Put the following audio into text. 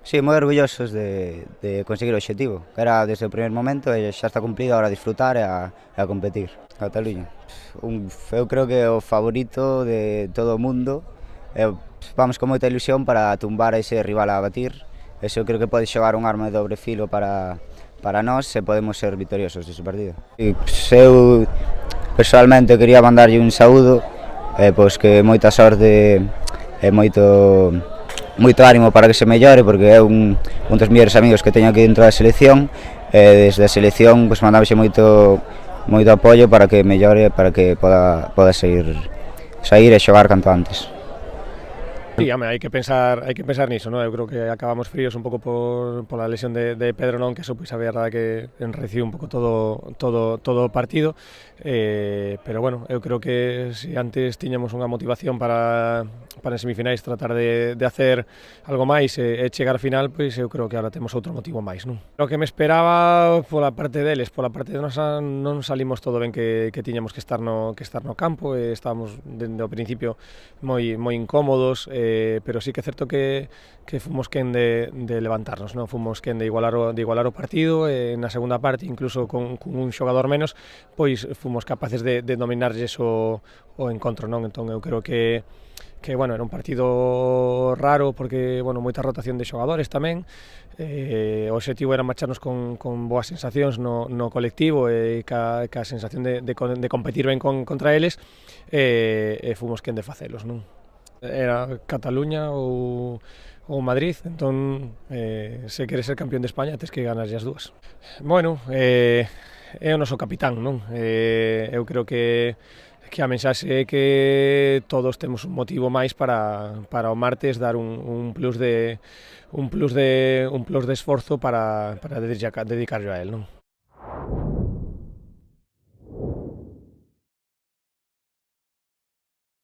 Sí, moi orgullosos de conseguir o obxectivo, que era desde o primer momento e xa está cumplido, agora a disfrutar e a competir. Cataluña, eu creo que é o favorito de todo o mundo, e vamos con moita ilusión para tumbar a ese rival a batir. Eso creo que pode xogar un arma de dobre filo para nós se podemos ser vitoriosos dese partido. E, eu personalmente quería mandarlle un saúdo, pois que moita sorte e moito ánimo para que se mellore, porque é un dos mellores amigos que teño aquí dentro da selección, e desde a selección pues, mandámoslle moito apoio para que mellore, para que poda sair e xogar canto antes. Sí, home, hai que pensar niso, non? Eu creo que acabamos fríos un pouco por a lesión de Pedro, non? Que eso, pois, a verdade que enreciu un pouco todo o partido, pero bueno, eu creo que se antes tiñamos unha motivación para en semifinais tratar de hacer algo máis e chegar ao final, pois eu creo que agora temos outro motivo máis, non? O que me esperaba pola parte deles, pola parte de nosa non salimos todo ben que tiñamos que estar no campo, e estábamos dende o principio moi incómodos, pero sí que é certo que fomos quen de levantarnos, non? Fomos quen de igualar o partido, e na segunda parte, incluso con un xogador menos, pois fomos capaces de dominarlles o encontro, non? Entón eu creo que bueno, era un partido raro porque, bueno, moita rotación de xogadores tamén. O obxectivo era marcharnos con boas sensacións no colectivo e ca sensación de competir ben contra eles, e fomos quen de facelos, non? Era Cataluña ou Madrid, entón se queres ser campeón de España tes que ganar as dúas. Bueno, é o noso capitán, non? Eu creo que a mensaxe é que todos temos un motivo máis para o martes dar un plus de esforzo para dedicarlo a él, non?